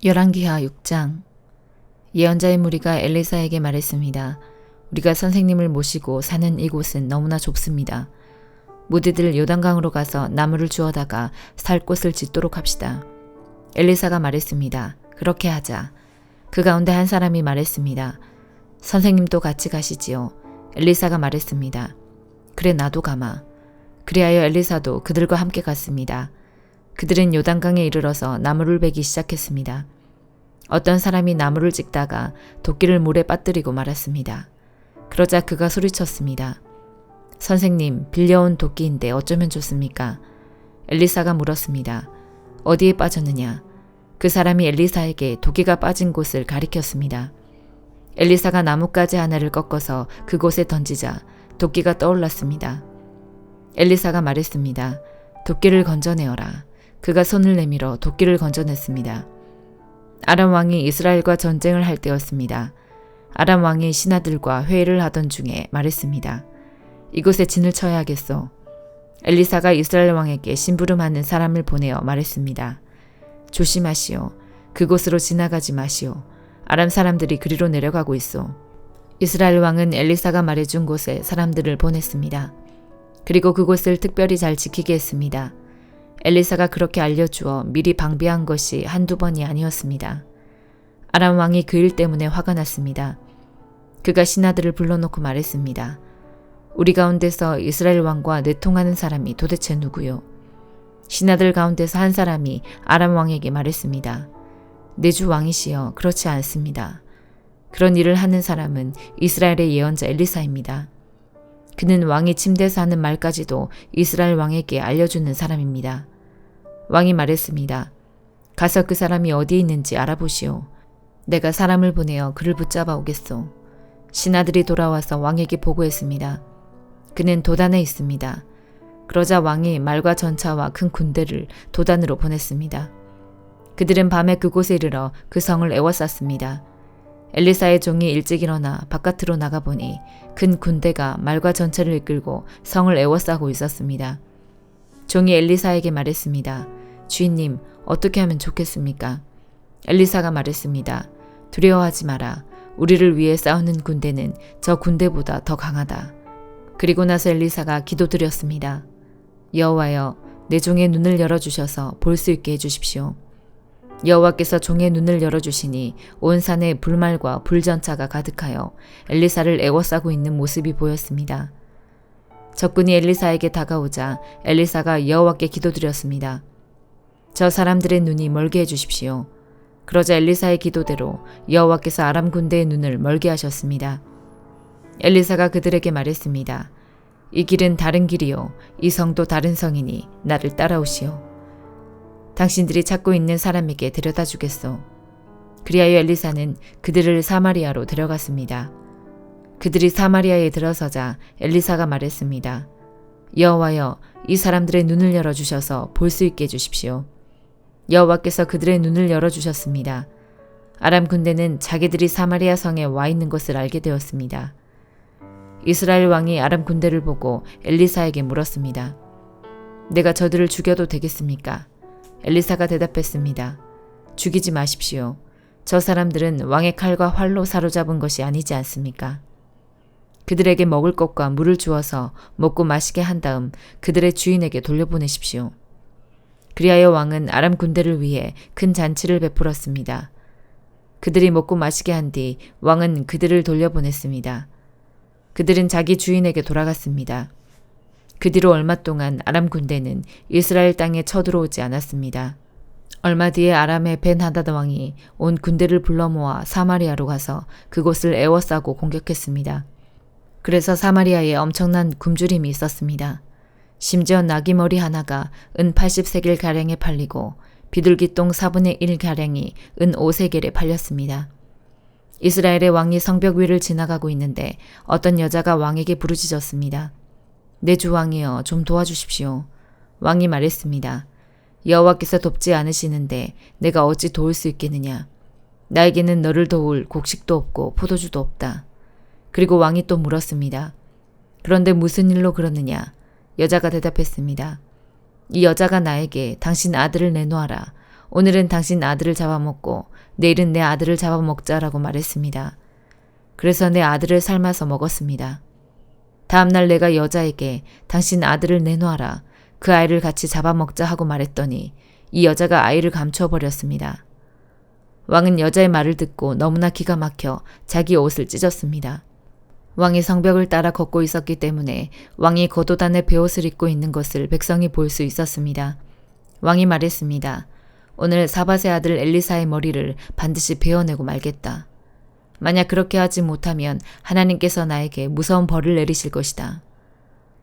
열왕기하 6장. 예언자의 무리가 엘리사에게 말했습니다. 우리가 선생님을 모시고 사는 이곳은 너무나 좁습니다. 무리들 요단강으로 가서 나무를 주워다가 살 곳을 짓도록 합시다. 엘리사가 말했습니다. 그렇게 하자. 그 가운데 한 사람이 말했습니다. 선생님도 같이 가시지요. 엘리사가 말했습니다. 그래, 나도 가마. 그리하여 엘리사도 그들과 함께 갔습니다. 그들은 요단강에 이르러서 나무를 베기 시작했습니다. 어떤 사람이 나무를 찍다가 도끼를 물에 빠뜨리고 말았습니다. 그러자 그가 소리쳤습니다. 선생님, 빌려온 도끼인데 어쩌면 좋습니까? 엘리사가 물었습니다. 어디에 빠졌느냐? 그 사람이 엘리사에게 도끼가 빠진 곳을 가리켰습니다. 엘리사가 나뭇가지 하나를 꺾어서 그곳에 던지자 도끼가 떠올랐습니다. 엘리사가 말했습니다. 도끼를 건져내어라. 그가 손을 내밀어 도끼를 건져냈습니다. 아람 왕이 이스라엘과 전쟁을 할 때였습니다. 아람 왕이 신하들과 회의를 하던 중에 말했습니다. 이곳에 진을 쳐야겠소. 엘리사가 이스라엘 왕에게 심부름하는 사람을 보내어 말했습니다. 조심하시오. 그곳으로 지나가지 마시오. 아람 사람들이 그리로 내려가고 있소. 이스라엘 왕은 엘리사가 말해준 곳에 사람들을 보냈습니다. 그리고 그곳을 특별히 잘 지키게 했습니다. 엘리사가 그렇게 알려주어 미리 방비한 것이 한두 번이 아니었습니다. 아람 왕이 그 일 때문에 화가 났습니다. 그가 신하들을 불러놓고 말했습니다. 우리 가운데서 이스라엘 왕과 내통하는 사람이 도대체 누구요? 신하들 가운데서 한 사람이 아람 왕에게 말했습니다. 내 주 왕이시여, 그렇지 않습니다. 그런 일을 하는 사람은 이스라엘의 예언자 엘리사입니다. 그는 왕이 침대에서 하는 말까지도 이스라엘 왕에게 알려주는 사람입니다. 왕이 말했습니다. 가서 그 사람이 어디 있는지 알아보시오. 내가 사람을 보내어 그를 붙잡아 오겠소. 신하들이 돌아와서 왕에게 보고했습니다. 그는 도단에 있습니다. 그러자 왕이 말과 전차와 큰 군대를 도단으로 보냈습니다. 그들은 밤에 그곳에 이르러 그 성을 에워쌌습니다. 엘리사의 종이 일찍 일어나 바깥으로 나가보니 큰 군대가 말과 전차를 이끌고 성을 에워싸고 있었습니다. 종이 엘리사에게 말했습니다. 주인님, 어떻게 하면 좋겠습니까? 엘리사가 말했습니다. 두려워하지 마라. 우리를 위해 싸우는 군대는 저 군대보다 더 강하다. 그리고 나서 엘리사가 기도드렸습니다. 여호와여, 내 종의 눈을 열어주셔서 볼 수 있게 해주십시오. 여호와께서 종의 눈을 열어주시니 온 산에 불말과 불전차가 가득하여 엘리사를 에워싸고 있는 모습이 보였습니다. 적군이 엘리사에게 다가오자 엘리사가 여호와께 기도드렸습니다. 저 사람들의 눈이 멀게 해주십시오. 그러자 엘리사의 기도대로 여호와께서 아람 군대의 눈을 멀게 하셨습니다. 엘리사가 그들에게 말했습니다. 이 길은 다른 길이요. 이 성도 다른 성이니 나를 따라오시오. 당신들이 찾고 있는 사람에게 데려다 주겠소. 그리하여 엘리사는 그들을 사마리아로 데려갔습니다. 그들이 사마리아에 들어서자 엘리사가 말했습니다. 여호와여, 이 사람들의 눈을 열어주셔서 볼 수 있게 해주십시오. 여호와께서 그들의 눈을 열어주셨습니다. 아람 군대는 자기들이 사마리아 성에 와 있는 것을 알게 되었습니다. 이스라엘 왕이 아람 군대를 보고 엘리사에게 물었습니다. 내가 저들을 죽여도 되겠습니까? 엘리사가 대답했습니다. 죽이지 마십시오. 저 사람들은 왕의 칼과 활로 사로잡은 것이 아니지 않습니까? 그들에게 먹을 것과 물을 주어서 먹고 마시게 한 다음 그들의 주인에게 돌려보내십시오. 그리하여 왕은 아람 군대를 위해 큰 잔치를 베풀었습니다. 그들이 먹고 마시게 한 뒤 왕은 그들을 돌려보냈습니다. 그들은 자기 주인에게 돌아갔습니다. 그 뒤로 얼마 동안 아람 군대는 이스라엘 땅에 쳐들어오지 않았습니다. 얼마 뒤에 아람의 벤하닷 왕이 온 군대를 불러 모아 사마리아로 가서 그곳을 에워싸고 공격했습니다. 그래서 사마리아에 엄청난 굶주림이 있었습니다. 심지어 나귀 머리 하나가 은 80세겔 가량에 팔리고 비둘기똥 4분의 1 가량이 은 5세겔에 팔렸습니다. 이스라엘의 왕이 성벽 위를 지나가고 있는데 어떤 여자가 왕에게 부르짖었습니다. 내 주 왕이여, 좀 도와주십시오. 왕이 말했습니다. 여호와께서 돕지 않으시는데 내가 어찌 도울 수 있겠느냐. 나에게는 너를 도울 곡식도 없고 포도주도 없다. 그리고 왕이 또 물었습니다. 그런데 무슨 일로 그러느냐? 여자가 대답했습니다. 이 여자가 나에게 당신 아들을 내놓아라. 오늘은 당신 아들을 잡아먹고 내일은 내 아들을 잡아먹자라고 말했습니다. 그래서 내 아들을 삶아서 먹었습니다. 다음날 내가 여자에게 당신 아들을 내놓아라. 그 아이를 같이 잡아먹자 하고 말했더니 이 여자가 아이를 감춰버렸습니다. 왕은 여자의 말을 듣고 너무나 기가 막혀 자기 옷을 찢었습니다. 왕이 성벽을 따라 걷고 있었기 때문에 왕이 겉옷 안에 베옷을 입고 있는 것을 백성이 볼 수 있었습니다. 왕이 말했습니다. 오늘 사밧의 아들 엘리사의 머리를 반드시 베어내고 말겠다. 만약 그렇게 하지 못하면 하나님께서 나에게 무서운 벌을 내리실 것이다.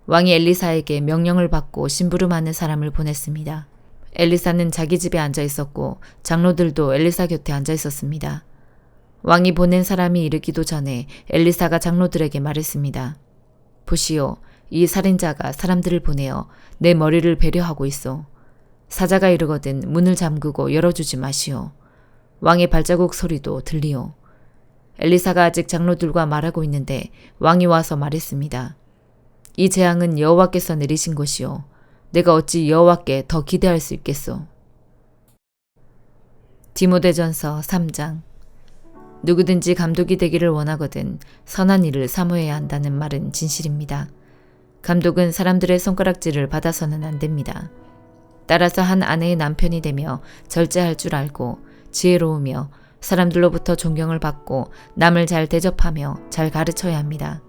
왕이 엘리사에게 명령을 받고 심부름하는 사람을 보냈습니다. 엘리사는 자기 집에 앉아 있었고 장로들도 엘리사 곁에 앉아 있었습니다. 왕이 보낸 사람이 이르기도 전에 엘리사가 장로들에게 말했습니다. 보시오, 이 살인자가 사람들을 보내어 내 머리를 베려하고 있어. 사자가 이르거든 문을 잠그고 열어주지 마시오. 왕의 발자국 소리도 들리오. 엘리사가 아직 장로들과 말하고 있는데 왕이 와서 말했습니다. 이 재앙은 여호와께서 내리신 것이오. 내가 어찌 여호와께 더 기대할 수 있겠소. 디모데전서 3장. 누구든지 감독이 되기를 원하거든 선한 일을 사모해야 한다는 말은 진실입니다. 감독은 사람들의 손가락질을 받아서는 안 됩니다. 따라서 한 아내의 남편이 되며 절제할 줄 알고 지혜로우며 사람들로부터 존경을 받고 남을 잘 대접하며 잘 가르쳐야 합니다.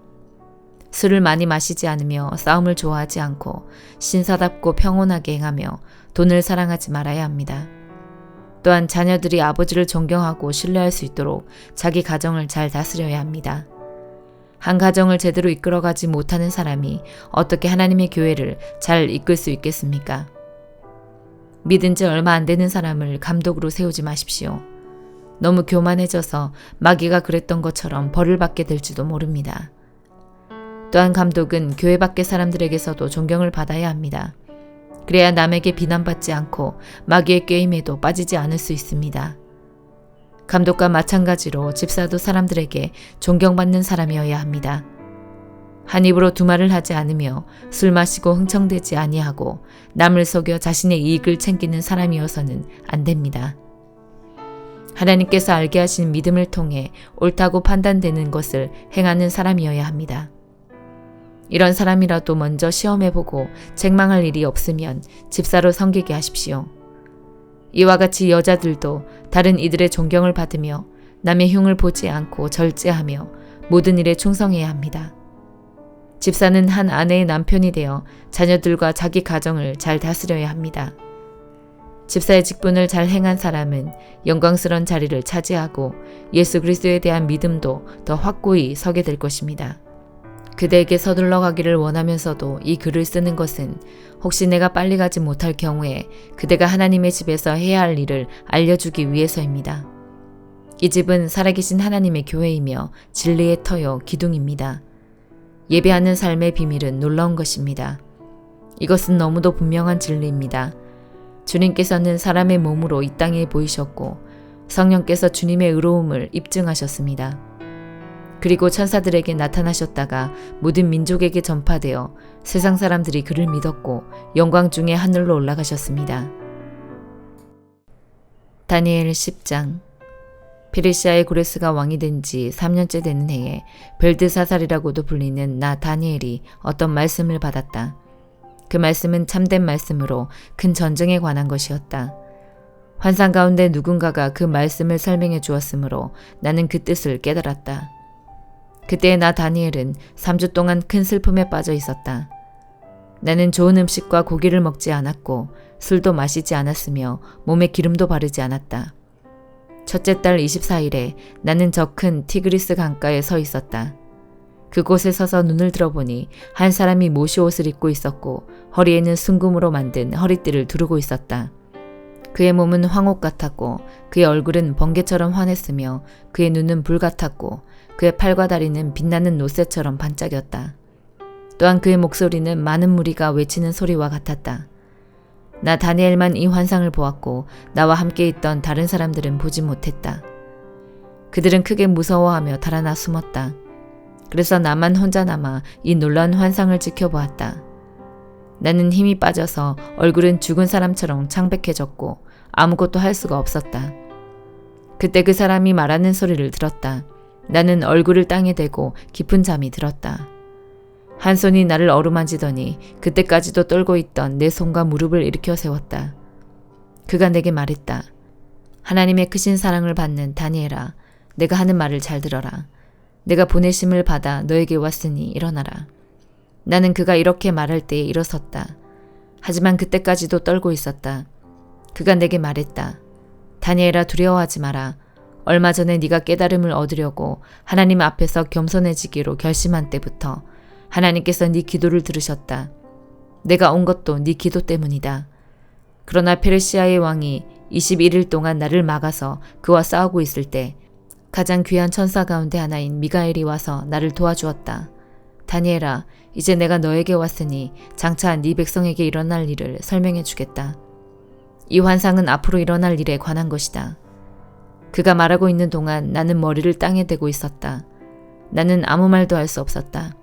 술을 많이 마시지 않으며 싸움을 좋아하지 않고 신사답고 평온하게 행하며 돈을 사랑하지 말아야 합니다. 또한 자녀들이 아버지를 존경하고 신뢰할 수 있도록 자기 가정을 잘 다스려야 합니다. 한 가정을 제대로 이끌어가지 못하는 사람이 어떻게 하나님의 교회를 잘 이끌 수 있겠습니까? 믿은 지 얼마 안 되는 사람을 감독으로 세우지 마십시오. 너무 교만해져서 마귀가 그랬던 것처럼 벌을 받게 될지도 모릅니다. 또한 감독은 교회 밖의 사람들에게서도 존경을 받아야 합니다. 그래야 남에게 비난받지 않고 마귀의 꾀임에도 빠지지 않을 수 있습니다. 감독과 마찬가지로 집사도 사람들에게 존경받는 사람이어야 합니다. 한 입으로 두 말을 하지 않으며 술 마시고 흥청대지 아니하고 남을 속여 자신의 이익을 챙기는 사람이어서는 안 됩니다. 하나님께서 알게 하신 믿음을 통해 옳다고 판단되는 것을 행하는 사람이어야 합니다. 이런 사람이라도 먼저 시험해보고 책망할 일이 없으면 집사로 섬기게 하십시오. 이와 같이 여자들도 다른 이들의 존경을 받으며 남의 흉을 보지 않고 절제하며 모든 일에 충성해야 합니다. 집사는 한 아내의 남편이 되어 자녀들과 자기 가정을 잘 다스려야 합니다. 집사의 직분을 잘 행한 사람은 영광스러운 자리를 차지하고 예수 그리스도에 대한 믿음도 더 확고히 서게 될 것입니다. 그대에게 서둘러 가기를 원하면서도 이 글을 쓰는 것은 혹시 내가 빨리 가지 못할 경우에 그대가 하나님의 집에서 해야 할 일을 알려주기 위해서입니다. 이 집은 살아계신 하나님의 교회이며 진리의 터요 기둥입니다. 예배하는 삶의 비밀은 놀라운 것입니다. 이것은 너무도 분명한 진리입니다. 주님께서는 사람의 몸으로 이 땅에 보이셨고 성령께서 주님의 의로움을 입증하셨습니다. 그리고 천사들에게 나타나셨다가 모든 민족에게 전파되어 세상 사람들이 그를 믿었고 영광 중에 하늘로 올라가셨습니다. 다니엘 10장. 페르시아의 고레스가 왕이 된 지 3년째 되는 해에 벨드사살이라고도 불리는 나 다니엘이 어떤 말씀을 받았다. 그 말씀은 참된 말씀으로 큰 전쟁에 관한 것이었다. 환상 가운데 누군가가 그 말씀을 설명해 주었으므로 나는 그 뜻을 깨달았다. 그때 나 다니엘은 3주 동안 큰 슬픔에 빠져 있었다. 나는 좋은 음식과 고기를 먹지 않았고 술도 마시지 않았으며 몸에 기름도 바르지 않았다. 첫째 달 24일에 나는 저 큰 티그리스 강가에 서 있었다. 그곳에 서서 눈을 들어보니 한 사람이 모시옷을 입고 있었고 허리에는 순금으로 만든 허리띠를 두르고 있었다. 그의 몸은 황옥 같았고 그의 얼굴은 번개처럼 환했으며 그의 눈은 불 같았고 그의 팔과 다리는 빛나는 노새처럼 반짝였다. 또한 그의 목소리는 많은 무리가 외치는 소리와 같았다. 나 다니엘만 이 환상을 보았고 나와 함께 있던 다른 사람들은 보지 못했다. 그들은 크게 무서워하며 달아나 숨었다. 그래서 나만 혼자 남아 이 놀라운 환상을 지켜보았다. 나는 힘이 빠져서 얼굴은 죽은 사람처럼 창백해졌고 아무것도 할 수가 없었다. 그때 그 사람이 말하는 소리를 들었다. 나는 얼굴을 땅에 대고 깊은 잠이 들었다. 한 손이 나를 어루만지더니 그때까지도 떨고 있던 내 손과 무릎을 일으켜 세웠다. 그가 내게 말했다. 하나님의 크신 사랑을 받는 다니엘아, 내가 하는 말을 잘 들어라. 내가 보내심을 받아 너에게 왔으니 일어나라. 나는 그가 이렇게 말할 때에 일어섰다. 하지만 그때까지도 떨고 있었다. 그가 내게 말했다. 다니엘아, 두려워하지 마라. 얼마 전에 네가 깨달음을 얻으려고 하나님 앞에서 겸손해지기로 결심한 때부터 하나님께서 네 기도를 들으셨다. 내가 온 것도 네 기도 때문이다. 그러나 페르시아의 왕이 21일 동안 나를 막아서 그와 싸우고 있을 때 가장 귀한 천사 가운데 하나인 미가엘이 와서 나를 도와주었다. 다니엘아, 이제 내가 너에게 왔으니 장차 네 백성에게 일어날 일을 설명해 주겠다. 이 환상은 앞으로 일어날 일에 관한 것이다. 그가 말하고 있는 동안 나는 머리를 땅에 대고 있었다. 나는 아무 말도 할 수 없었다.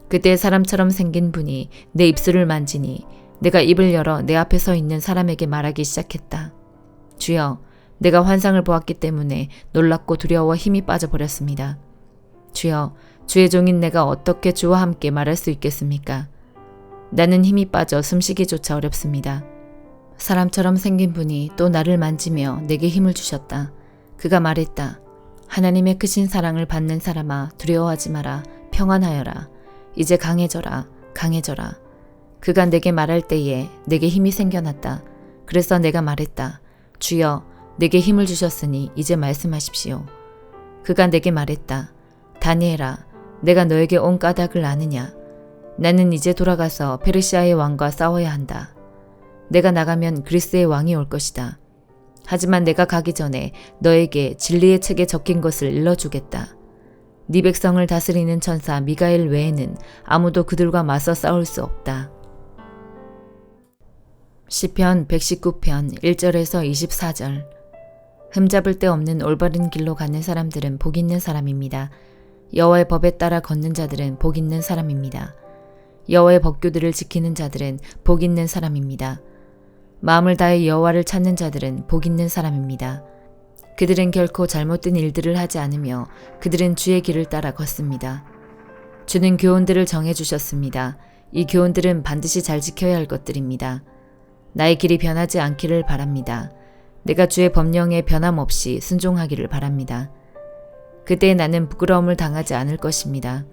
그때 사람처럼 생긴 분이 내 입술을 만지니 내가 입을 열어 내 앞에 서 있는 사람에게 말하기 시작했다. 주여, 내가 환상을 보았기 때문에 놀랍고 두려워 힘이 빠져버렸습니다. 주여, 주의 종인 내가 어떻게 주와 함께 말할 수 있겠습니까? 나는 힘이 빠져 숨쉬기조차 어렵습니다. 사람처럼 생긴 분이 또 나를 만지며 내게 힘을 주셨다. 그가 말했다. 하나님의 크신 사랑을 받는 사람아, 두려워하지 마라. 평안하여라. 이제 강해져라. 강해져라. 그가 내게 말할 때에 내게 힘이 생겨났다. 그래서 내가 말했다. 주여, 내게 힘을 주셨으니 이제 말씀하십시오. 그가 내게 말했다. 다니엘아, 내가 너에게 온 까닭을 아느냐? 나는 이제 돌아가서 페르시아의 왕과 싸워야 한다. 내가 나가면 그리스의 왕이 올 것이다. 하지만 내가 가기 전에 너에게 진리의 책에 적힌 것을 일러주겠다. 네 백성을 다스리는 천사 미가엘 외에는 아무도 그들과 맞서 싸울 수 없다. 시편 119편 1절에서 24절. 흠잡을 데 없는 올바른 길로 가는 사람들은 복 있는 사람입니다. 여호와의 법에 따라 걷는 자들은 복 있는 사람입니다. 여호와의 법규들을 지키는 자들은 복 있는 사람입니다. 마음을 다해 여호와를 찾는 자들은 복 있는 사람입니다. 그들은 결코 잘못된 일들을 하지 않으며 그들은 주의 길을 따라 걷습니다. 주는 교훈들을 정해주셨습니다. 이 교훈들은 반드시 잘 지켜야 할 것들입니다. 나의 길이 변하지 않기를 바랍니다. 내가 주의 법령에 변함없이 순종하기를 바랍니다. 그때 나는 부끄러움을 당하지 않을 것입니다.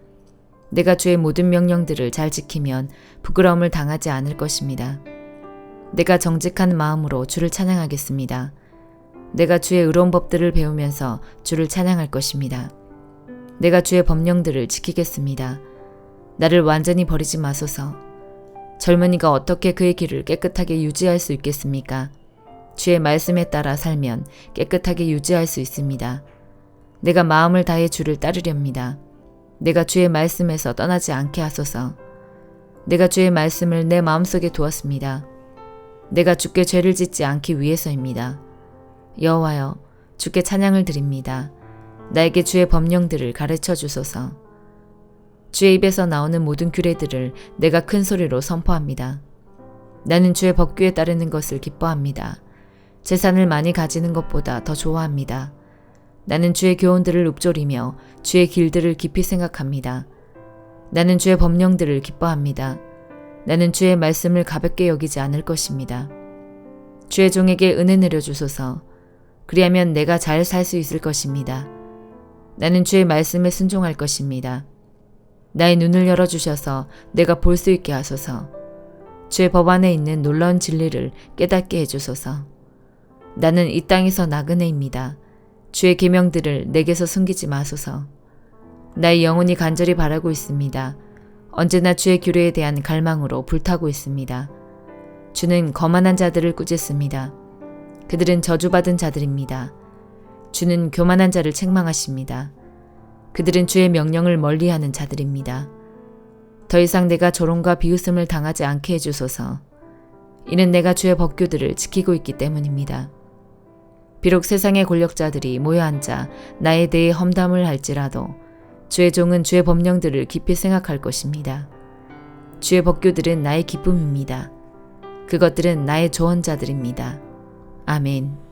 내가 주의 모든 명령들을 잘 지키면 부끄러움을 당하지 않을 것입니다. 내가 정직한 마음으로 주를 찬양하겠습니다. 내가 주의 의로운 법들을 배우면서 주를 찬양할 것입니다. 내가 주의 법령들을 지키겠습니다. 나를 완전히 버리지 마소서. 젊은이가 어떻게 그의 길을 깨끗하게 유지할 수 있겠습니까? 주의 말씀에 따라 살면 깨끗하게 유지할 수 있습니다. 내가 마음을 다해 주를 따르렵니다. 내가 주의 말씀에서 떠나지 않게 하소서. 내가 주의 말씀을 내 마음속에 두었습니다. 내가 주께 죄를 짓지 않기 위해서입니다. 여호와여, 주께 찬양을 드립니다. 나에게 주의 법령들을 가르쳐 주소서. 주의 입에서 나오는 모든 규례들을 내가 큰 소리로 선포합니다. 나는 주의 법규에 따르는 것을 기뻐합니다. 재산을 많이 가지는 것보다 더 좋아합니다. 나는 주의 교훈들을 읊조리며 주의 길들을 깊이 생각합니다. 나는 주의 법령들을 기뻐합니다. 나는 주의 말씀을 가볍게 여기지 않을 것입니다. 주의 종에게 은혜 내려주소서. 그리하면 내가 잘 살 수 있을 것입니다. 나는 주의 말씀에 순종할 것입니다. 나의 눈을 열어주셔서 내가 볼 수 있게 하소서. 주의 법 안에 있는 놀라운 진리를 깨닫게 해주소서. 나는 이 땅에서 나그네입니다. 주의 계명들을 내게서 숨기지 마소서. 나의 영혼이 간절히 바라고 있습니다. 언제나 주의 규례에 대한 갈망으로 불타고 있습니다. 주는 거만한 자들을 꾸짖습니다. 그들은 저주받은 자들입니다. 주는 교만한 자를 책망하십니다. 그들은 주의 명령을 멀리하는 자들입니다. 더 이상 내가 조롱과 비웃음을 당하지 않게 해주소서. 이는 내가 주의 법규들을 지키고 있기 때문입니다. 비록 세상의 권력자들이 모여 앉아 나에 대해 험담을 할지라도 주의 종은 주의 법령들을 깊이 생각할 것입니다. 주의 법궤들은 나의 기쁨입니다. 그것들은 나의 조언자들입니다. 아멘.